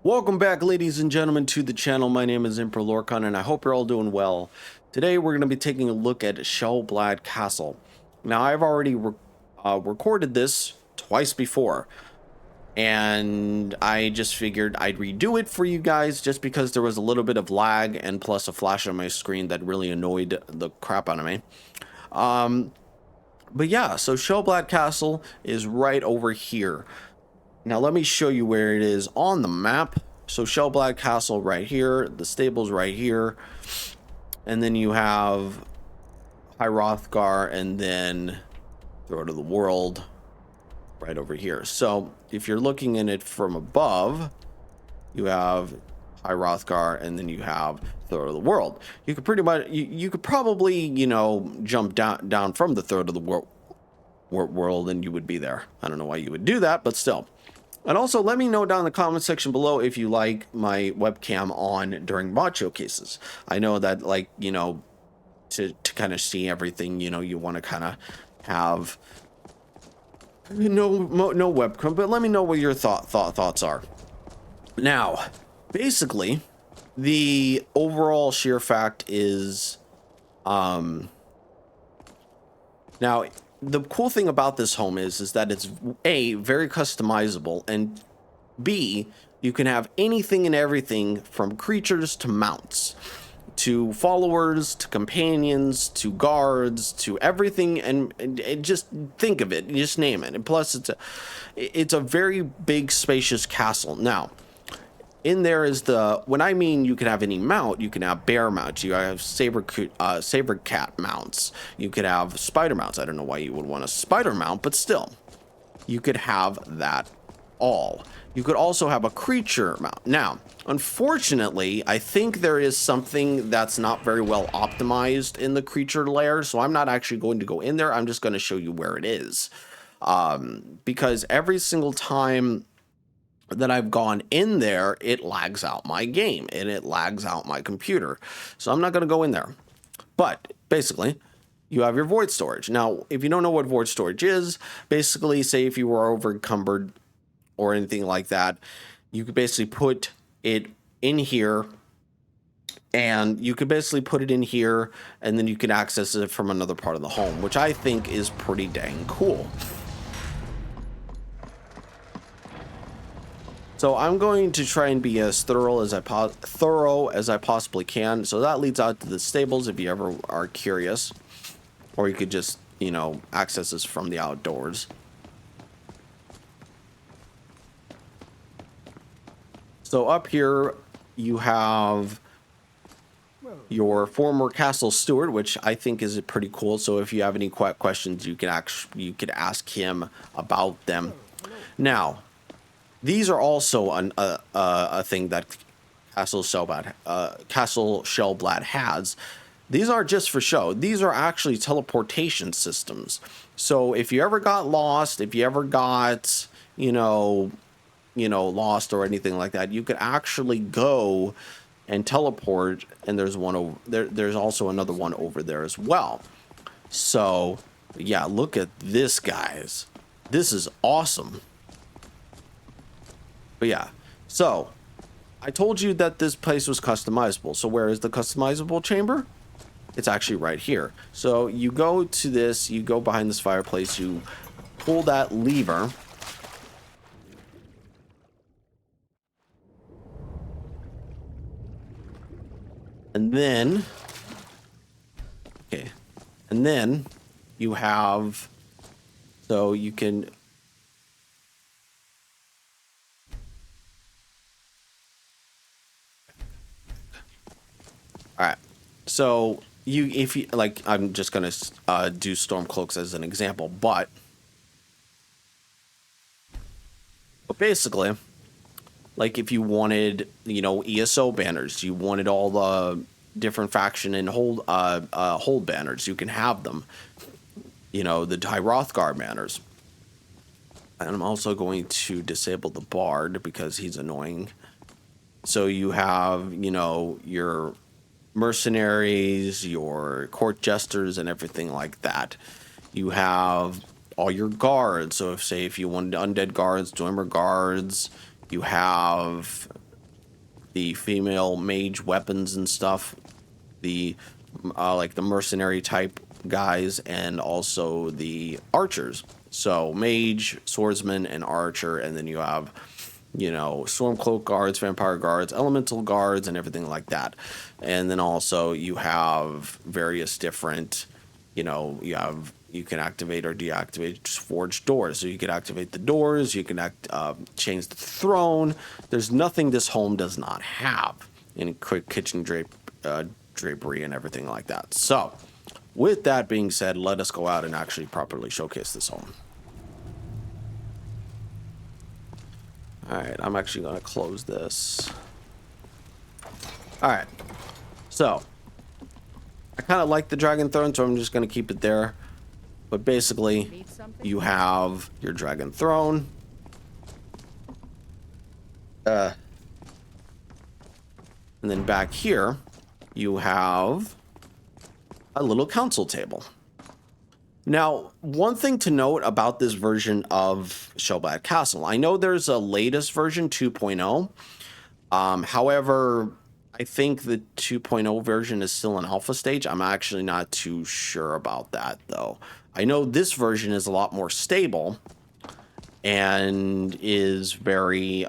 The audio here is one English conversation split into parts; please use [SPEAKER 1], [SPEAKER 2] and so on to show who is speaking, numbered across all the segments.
[SPEAKER 1] Welcome back, ladies and gentlemen, to the channel. My name is Emperor Lorcan, and I hope you're all doing well. Today, we're going to be taking a look at Sjel Blad Castle. Now, I've already recorded this twice before, and I just figured I'd redo it for you guys just because there was a little bit of lag and plus a flash on my screen that really annoyed the crap out of me. But yeah, so Sjel Blad Castle is right over here. Now let me show you where it is on the map. So Sjel Blad Castle right here, the stables right here, and then you have Hrothgar and then Throat of the World right over here. So if you're looking in it from above, you have Hrothgar and then you have Throat of the World. You could pretty much you could probably, you know, jump down from the Throat of the world and you would be there. I don't know why you would do that, but still. And also, let me know down in the comment section below if you like my webcam on during mod showcases. I know that, like, you know, to kind of see everything, you know, you want to kind of have no webcam, but let me know what your thoughts are. Now, basically, the overall sheer fact is, now, the cool thing about this home is that it's A, very customizable, and B, you can have anything and everything from creatures to mounts, to followers, to companions, to guards, to everything, and just think of it, just name it. And plus, it's a very big, spacious castle. Now, in there is when I mean you can have any mount, you can have bear mounts, you have saber cat mounts, you could have spider mounts. I don't know why you would want a spider mount, but still, you could have that all. You could also have a creature mount. Now, unfortunately, I think there is something that's not very well optimized in the creature lair, so I'm not actually going to go in there. I'm just going to show you where it is, because every single time that I've gone in there, it lags out my game and it lags out my computer. So I'm not going to go in there. But basically, you have your void storage. Now, if you don't know what void storage is, basically, say if you were over encumbered or anything like that, you could basically put it in here, and you could basically put it in here, and then you can access it from another part of the home, which I think is pretty dang cool. So I'm going to try and be as thorough as I possibly can. So that leads out to the stables if you ever are curious, or you could just, you know, access this from the outdoors. So up here you have your former castle steward, which I think is pretty cool. So if you have any questions, you could ask him about them. Now, these are also a thing that Castle Sjel Blad has. These aren't just for show. These are actually teleportation systems. So if you ever got lost, if you ever got, you know, lost or anything like that, you could actually go and teleport. And there's one over there. There's also another one over there as well. So yeah, look at this, guys. This is awesome. But yeah, so I told you that this place was customizable. So where is the customizable chamber? It's actually right here. So you go to this, you go behind this fireplace, you pull that lever. And then, okay, and then you have, so you can, all right, so if you like, I'm just gonna do Stormcloaks as an example, but basically, like if you wanted, you know, ESO banners, you wanted all the different faction and hold banners, you can have them. You know, the Hrothgar banners. And I'm also going to disable the Bard because he's annoying. So you have, you know, your mercenaries, your court jesters, and everything like that. You have all your guards. So if you wanted undead guards, Dwemer guards, you have the female mage weapons and stuff, the like the mercenary type guys, and also the archers. So mage, swordsman, and archer, and then you have, you know, stormcloak guards, vampire guards, elemental guards, and everything like that. And then also you have various different, you know, you can activate or deactivate forged doors. So you can activate the doors, you can change the throne. There's nothing this home does not have in quick kitchen drapery and everything like that. So with that being said, let us go out and actually properly showcase this home. All right, I'm actually going to close this. All right, so I kind of like the dragon throne, so I'm just going to keep it there. But basically, you have your dragon throne. And then back here, you have a little council table. Now, one thing to note about this version of Sjel Blad Castle, I know there's a latest version, 2.0. However, I think the 2.0 version is still in alpha stage. I'm actually not too sure about that, though. I know this version is a lot more stable and is very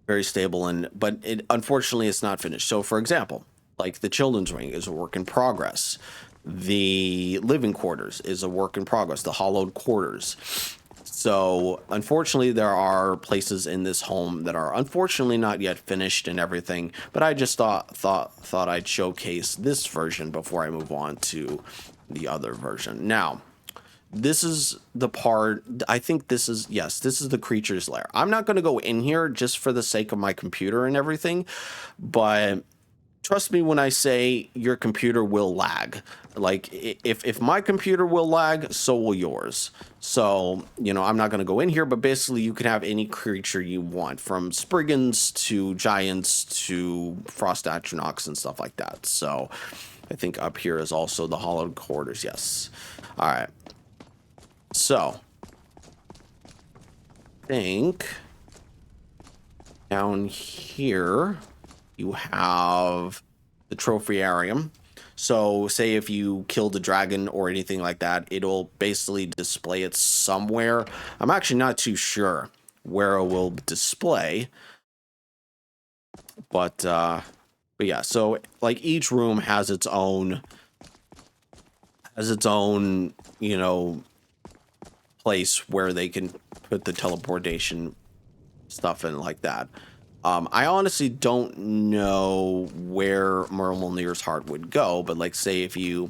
[SPEAKER 1] very stable, but it unfortunately it's not finished. So for example, like the children's wing is a work in progress. The living quarters is a work in progress, the hollowed quarters. So unfortunately there are places in this home that are unfortunately not yet finished and everything, but I just thought I'd showcase this version before I move on to the other version. Now, this is the part, I think this is the creature's lair. I'm not going to go in here just for the sake of my computer and everything, but trust me when I say your computer will lag. Like, if my computer will lag, so will yours. So, you know, I'm not going to go in here, but basically you can have any creature you want, from Spriggans to Giants to Frost Atronachs and stuff like that. So, I think up here is also the hollowed quarters, yes. All right. So, I think down here you have the trophiarium. So say if you killed a dragon or anything like that, it'll basically display it somewhere. I'm actually not too sure where it will display. But yeah, so like each room has its own, you know, place where they can put the teleportation stuff in like that. I honestly don't know where Myrmulnir's heart would go, but like say if you,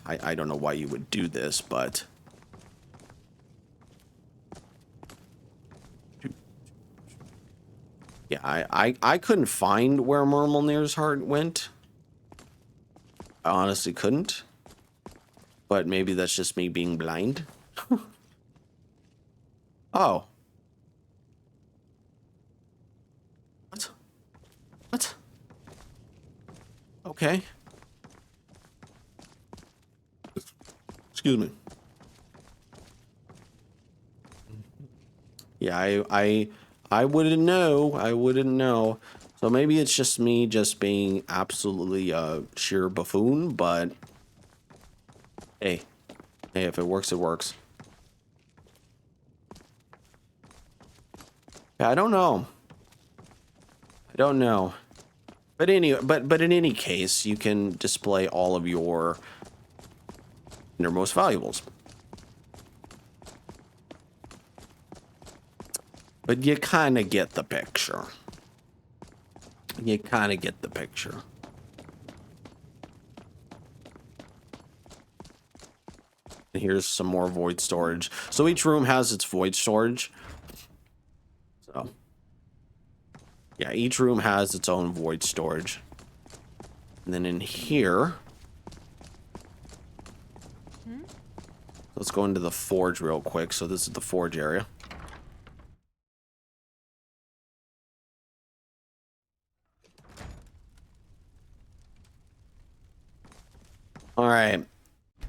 [SPEAKER 1] I don't know why you would do this, but yeah, I couldn't find where Myrmulnir's heart went. I honestly couldn't, but maybe that's just me being blind. Oh. What? Okay. Excuse me. Yeah, I wouldn't know. I wouldn't know. So maybe it's just me just being absolutely sheer buffoon, but hey, if it works, it works. Yeah, I don't know. But anyway, but in any case, you can display all of your innermost valuables. But you kind of get the picture. And here's some more void storage. So each room has its void storage. So yeah, each room has its own void storage. And then in here, let's go into the forge real quick. So this is the forge area. All right.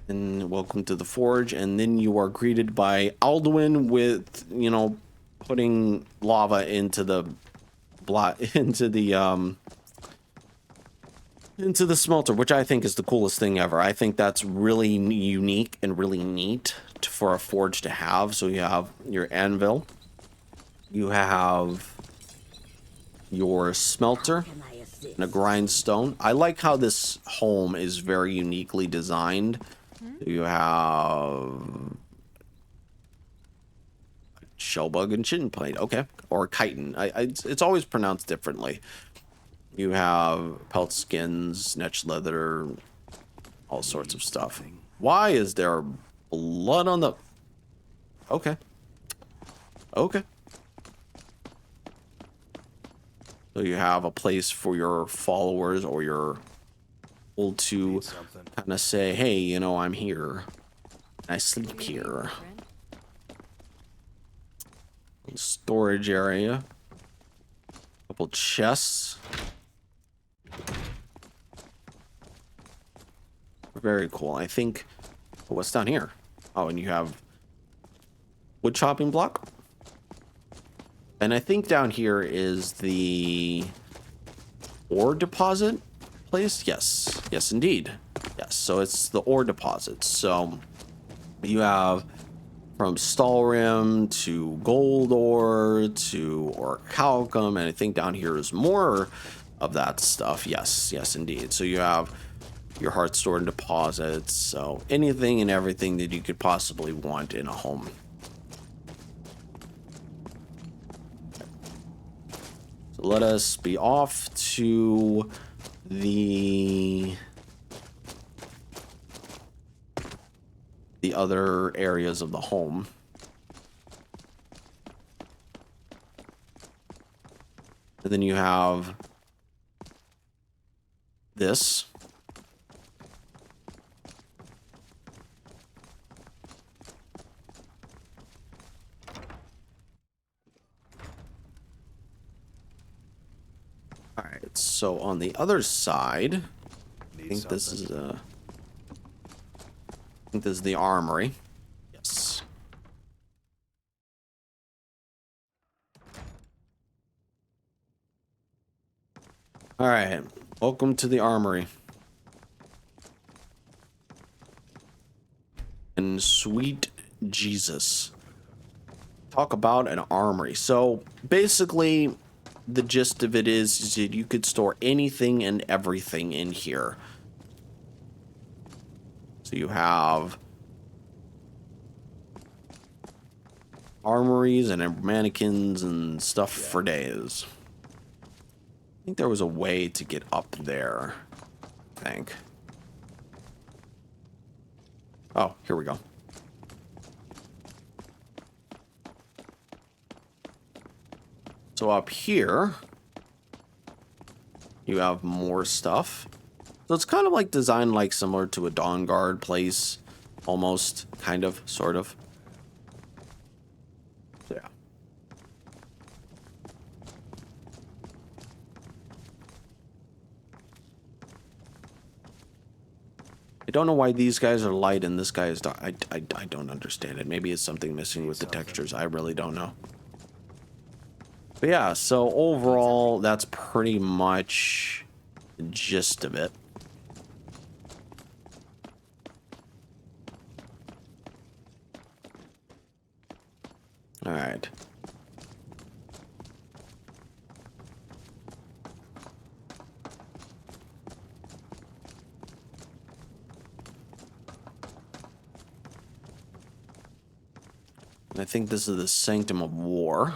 [SPEAKER 1] And welcome to the forge. And then you are greeted by Alduin with, you know, putting lava into the into the smelter, which I think is the coolest thing ever. I think that's really unique and really neat for a forge to have. So you have your anvil, you have your smelter, and a grindstone. I like how this home is very uniquely designed. You have shellbug and chin plate, okay, or chitin. It's always pronounced differently. You have pelt skins, netch leather, all sorts of stuff. Why is there blood on the... Okay. Okay. So you have a place for your followers or your people to kind of say, hey, you know, I'm here. I sleep here. Storage area. Couple chests. Very cool. I think... what's down here? Oh, and you have wood chopping block. And I think down here is the ore deposit place. Yes. Yes, indeed. Yes. So it's the ore deposit. So you have from Stalrim to gold ore to orichalcum. And I think down here is more of that stuff. Yes. Yes, indeed. So you have your heart stored deposits, so anything and everything that you could possibly want in a home. So let us be off to the other areas of the home. And then you have this. All right, so on the other side, I think this is the armory. Yes. All right, welcome to the armory. And sweet Jesus. Talk about an armory. So basically, the gist of it is that you could store anything and everything in here. So you have armories and mannequins and stuff for days. I think there was a way to get up there. I think. Oh, here we go. So up here, you have more stuff. So it's kind of like designed like similar to a Dawn Guard place. Almost, kind of, sort of. So, yeah. I don't know why these guys are light and this guy is dark. I don't understand it. Maybe it's something missing with the textures. I really don't know. But yeah, so overall, that's pretty much the gist of it. All right. And I think this is the Sanctum of War.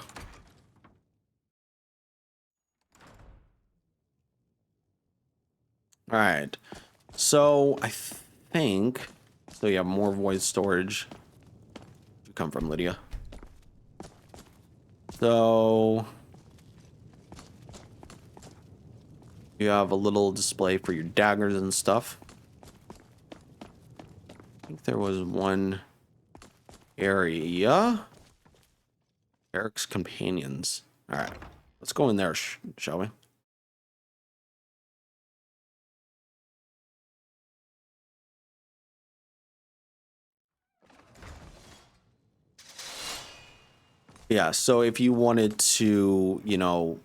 [SPEAKER 1] All right, so I think, so you have more void storage. You come from Lydia. So you have a little display for your daggers and stuff. I think there was one area. Eric's companions. All right, let's go in there, shall we? Yeah, so if you wanted to, you know,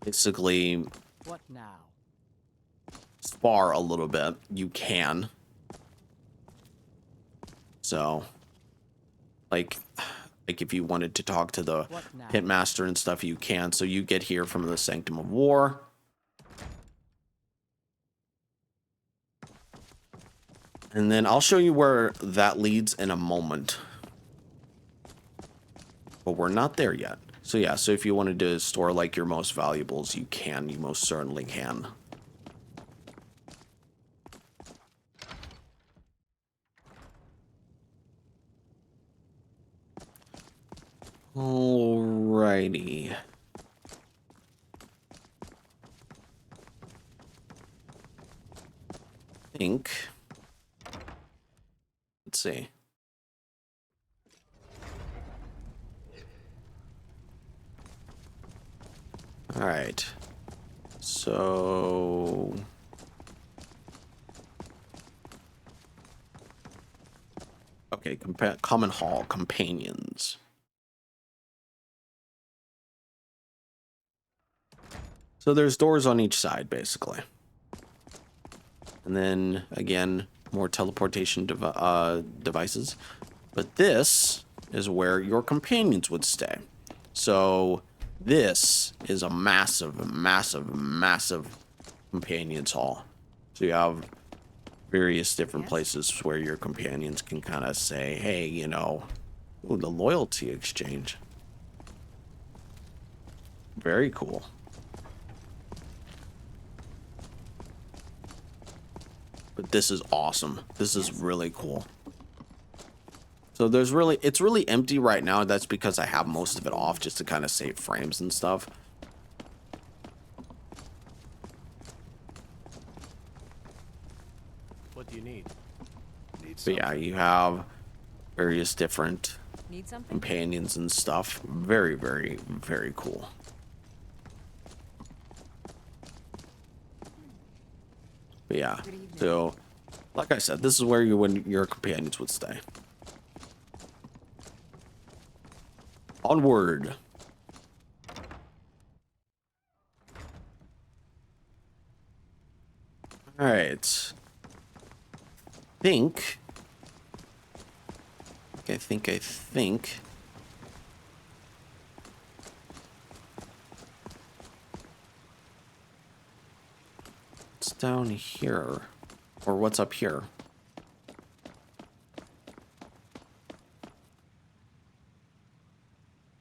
[SPEAKER 1] basically
[SPEAKER 2] What now?
[SPEAKER 1] spar a little bit, you can. So, like if you wanted to talk to the
[SPEAKER 2] What now?
[SPEAKER 1] pitmaster and stuff, you can. So you get here from the Sanctum of War. And then I'll show you where that leads in a moment. But we're not there yet. So yeah, so if you wanted to store like your most valuables, you can. You most certainly can. Alrighty. Think. Let's see. All right. So okay, common hall companions. So there's doors on each side, basically. And then, again, more teleportation devices. But this is where your companions would stay. So this is a massive, massive, massive companions hall. So you have various different places where your companions can kind of say, hey, you know, ooh, the loyalty exchange. Very cool. But this is awesome. This is really cool. So it's really empty right now. That's because I have most of it off just to kind of save frames and stuff.
[SPEAKER 3] What do you need?
[SPEAKER 1] But yeah, you have various different companions and stuff. Very, very, very cool. But yeah, so like I said, this is where your companions would stay. Onward. All right. I think. What's down here? Or what's up here?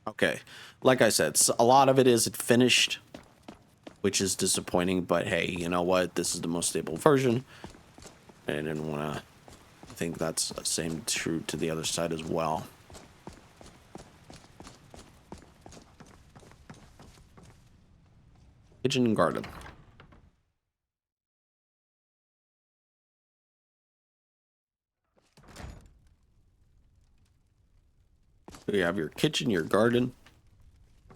[SPEAKER 1] Okay. Like I said, a lot of it is finished, which is disappointing, but hey, you know what? This is the most stable version. I didn't want to... I think that's the same true to the other side as well. Kitchen and garden. So you have your kitchen, your garden,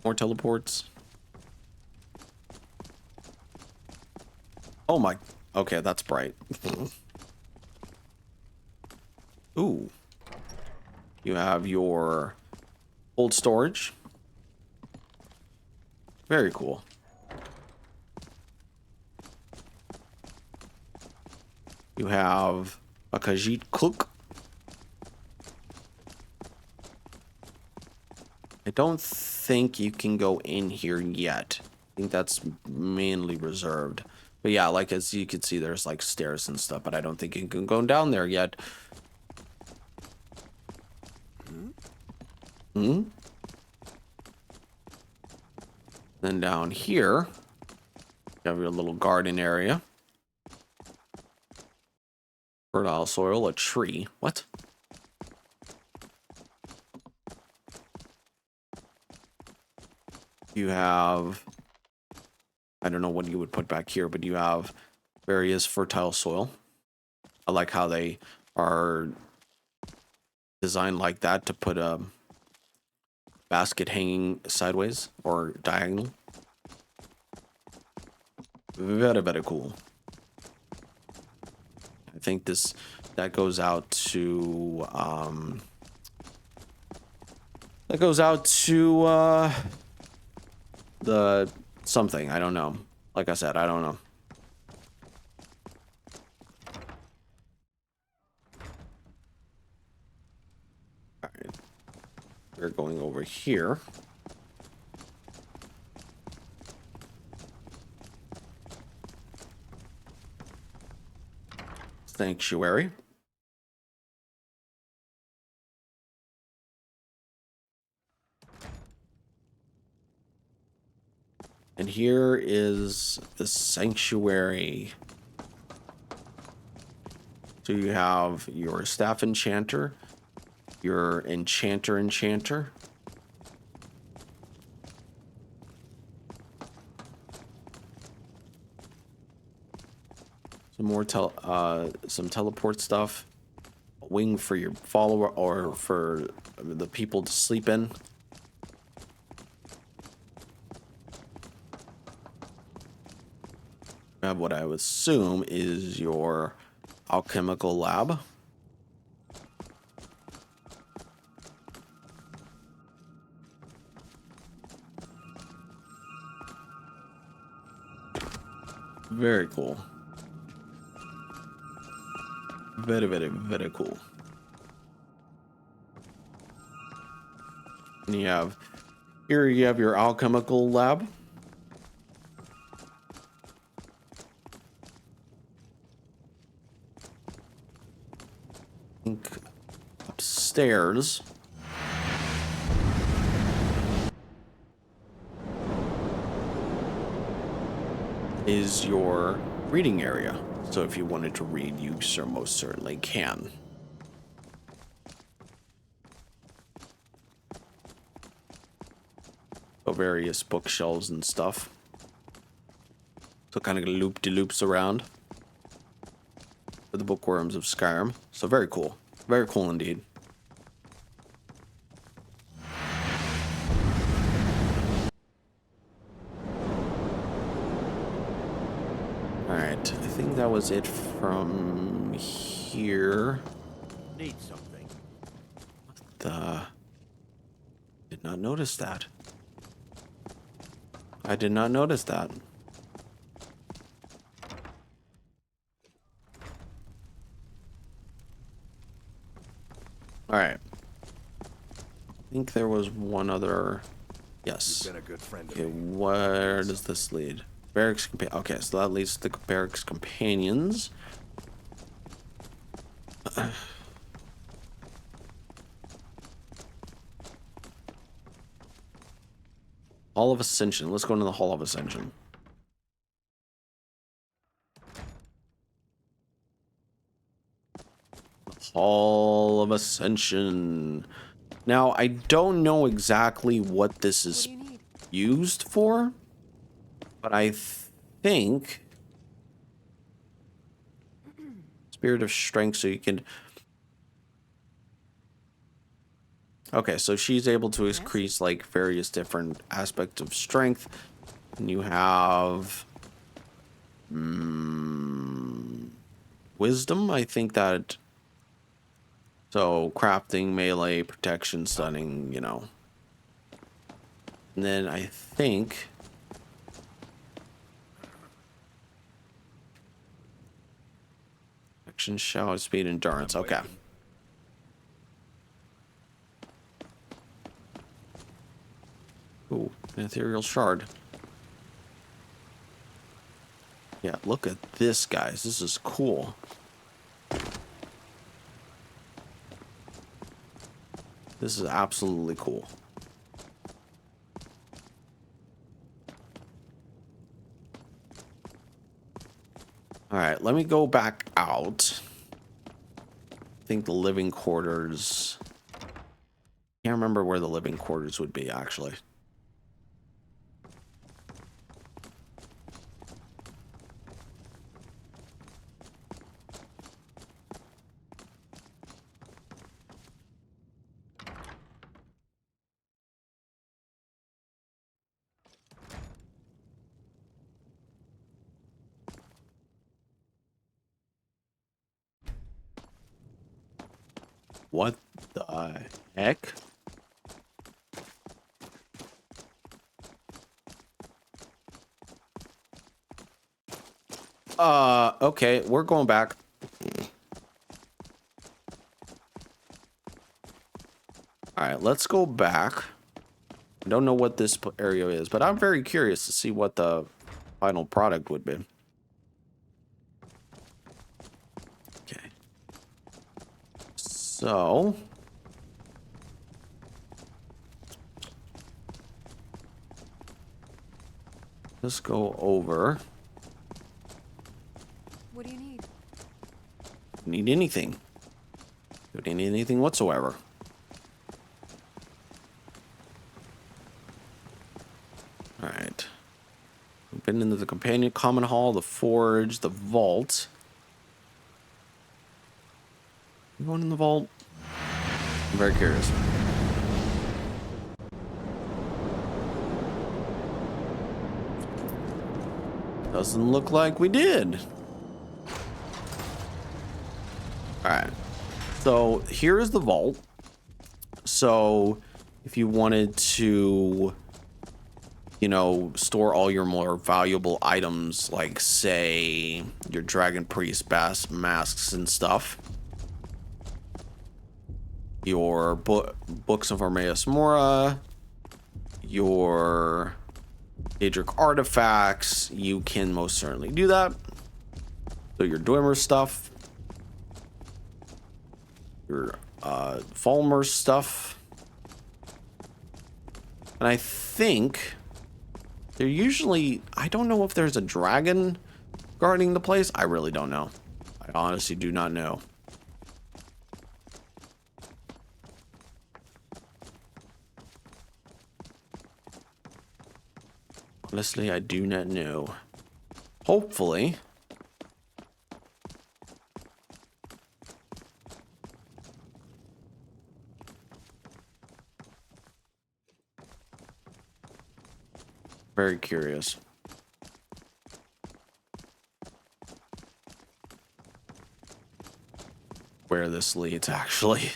[SPEAKER 1] more teleports. Oh my... Okay, that's bright. Ooh. You have your cold storage. Very cool. You have a Khajiit cook. I don't think you can go in here yet. I think that's mainly reserved. But yeah, like as you can see, there's like stairs and stuff, but I don't think you can go down there yet. Then down here, you have your little garden area. Fertile soil, a tree. What? You have... I don't know what you would put back here, but you have various fertile soil. I like how they are designed like that to put a basket hanging sideways or diagonal. Very, very cool. I think that goes out to That goes out to the something. I don't know. Like I said, I don't know. All right. We're going over here. Sanctuary. And here is the sanctuary. So you have your staff enchanter, your enchanter. Some more some teleport stuff. A wing for your follower or for the people to sleep in. You have what I would assume is your alchemical lab. Very cool. Very, very, very cool. And you have here you have your alchemical lab. I think upstairs is your reading area. So if you wanted to read, you most certainly can. So various bookshelves and stuff. So kind of loop-de-loops around for the bookworms of Skyrim. So very cool. Very cool indeed. Alright, I think that was it from here.
[SPEAKER 2] Need something.
[SPEAKER 1] Did not notice that. I did not notice that. Alright. I think there was one other. Yes.
[SPEAKER 2] You've been a good friend to
[SPEAKER 1] Okay,
[SPEAKER 2] me.
[SPEAKER 1] where does this lead? Barracks okay, so that leads to the barracks companions. Hall of Ascension. Let's go into the Hall of Ascension. Hall of Ascension. Now, I don't know exactly what this is used for, but I think Spirit of Strength, so you can. Okay, so she's able to increase like various different aspects of strength, and you have wisdom. I think that. So crafting, melee, protection, stunning, you know. And then I think action, shout, speed, endurance. Okay. Ooh, an ethereal shard. Yeah, look at this, guys. This is cool. This is absolutely cool. All right, let me go back out. I think the living quarters. Can't remember where the living quarters would be, actually. What the heck? Okay, we're going back. All right, let's go back. I don't know what this area is, but I'm very curious to see what the final product would be. Okay. So... let's go over.
[SPEAKER 3] What do you need?
[SPEAKER 1] Need anything. Don't need anything whatsoever. Alright. We've been into the companion common hall, the forge, the vault. You going in the vault? I'm very curious. Doesn't look like we did. Alright. So here is the vault. So if you wanted to, you know, store all your more valuable items, like say your dragon priest masks and stuff, your books of Armaeus Mora, your Daedric artifacts, you can most certainly do that. So your Dwemer stuff, your Falmer stuff, and I think they're usually, I don't know if there's a dragon guarding the place. I really don't know. I honestly do not know. Honestly, I do not know. Hopefully. Very curious. Where this leads, actually.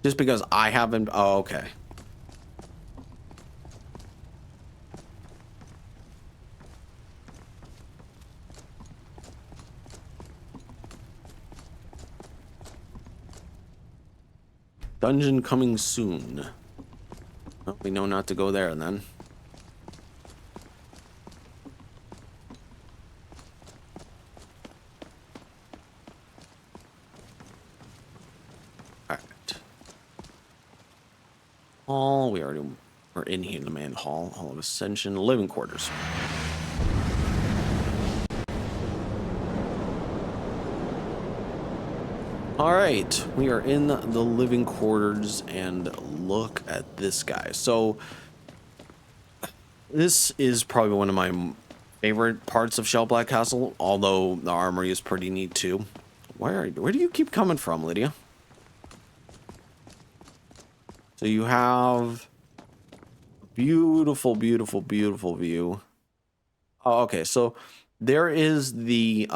[SPEAKER 1] Just because I haven't... oh, okay. Dungeon coming soon. Well, we know not to go there then. Alright. Hall, we already are in here, the main hall. Hall of Ascension, living quarters. All right, we are in the living quarters, and look at this guy. So this is probably one of my favorite parts of Sjel Blad Castle, although the armory is pretty neat too. Where do you keep coming from, Lydia? So you have a beautiful, beautiful, beautiful view. Oh, okay, so there is the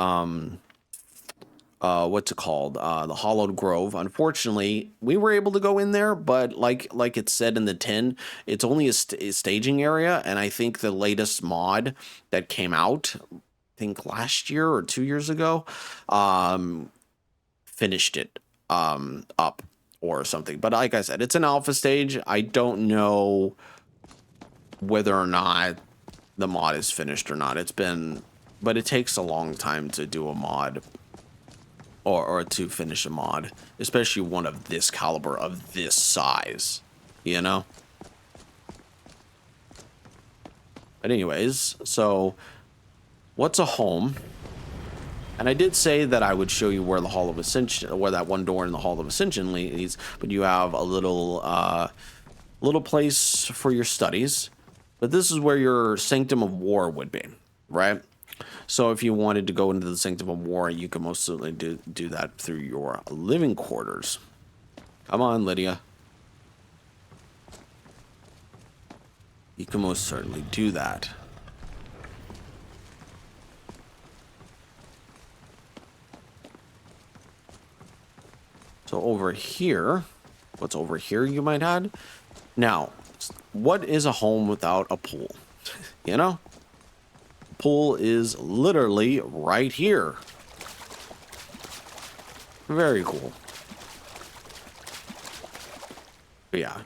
[SPEAKER 1] what's it called? The Hollowed Grove. Unfortunately, we were able to go in there, but like it said in the tin, it's only a staging area, and I think the latest mod that came out, I think last year or 2 years ago, finished it up or something. But like I said, it's an alpha stage. I don't know whether or not the mod is finished or not. But it takes a long time to do a mod. Or to finish a mod, especially one of this caliber, of this size, you know? But anyways, so what's a home? And I did say that I would show you where the Hall of Ascension, where that one door in the Hall of Ascension leads, but you have a little place for your studies. But this is where your Sanctum of War would be, right? So if you wanted to go into the Sanctum of War, you can most certainly do that through your living quarters. Come on, Lydia. You can most certainly do that. So over here, what's over here, you might add? Now, what is a home without a pool? You know? Pool is literally right here. Very cool. But yeah.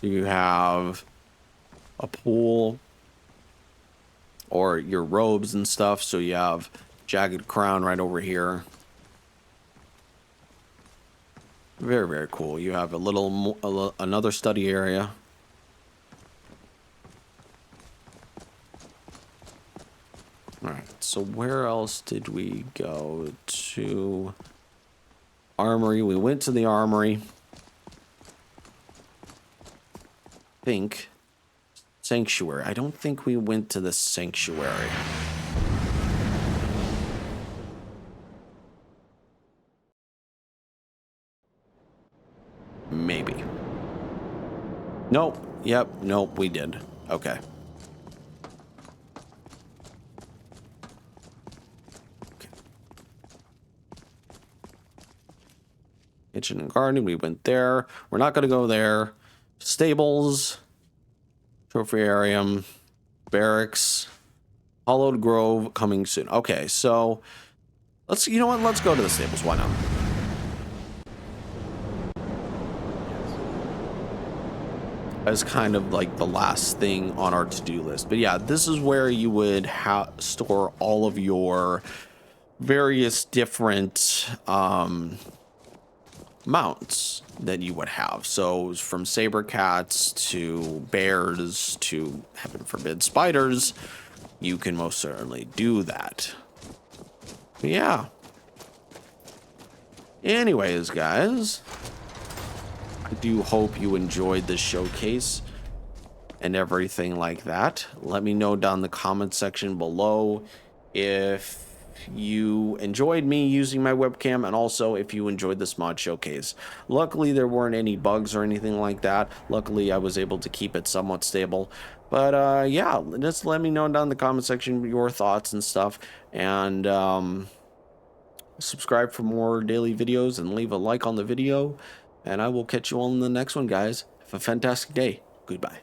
[SPEAKER 1] So you have a pool or your robes and stuff. So you have Jagged Crown right over here. Very, very cool. You have another study area. All right. So where else did we go to? Armory. We went to the armory. Think sanctuary. I don't think we went to the sanctuary. Maybe. Nope. Yep. Nope. We did. Okay. Kitchen and garden. We went there. We're not going to go there. Stables. Trophy area. Barracks. Hollowed Grove coming soon. Okay. So let's, you know what? Let's go to the stables. Why not? As kind of like the last thing on our to-do list. But yeah, this is where you would store all of your various different mounts that you would have. So from saber cats to bears to, heaven forbid, spiders, you can most certainly do that. But yeah. Anyways, guys, I do hope you enjoyed this showcase and everything like that. Let me know down in the comment section below if you enjoyed me using my webcam and also if you enjoyed this mod showcase. Luckily, there weren't any bugs or anything like that. Luckily, I was able to keep it somewhat stable. But yeah, just let me know down in the comment section your thoughts and stuff. And subscribe for more daily videos and leave a like on the video. And I will catch you all in the next one, guys. Have a fantastic day. Goodbye.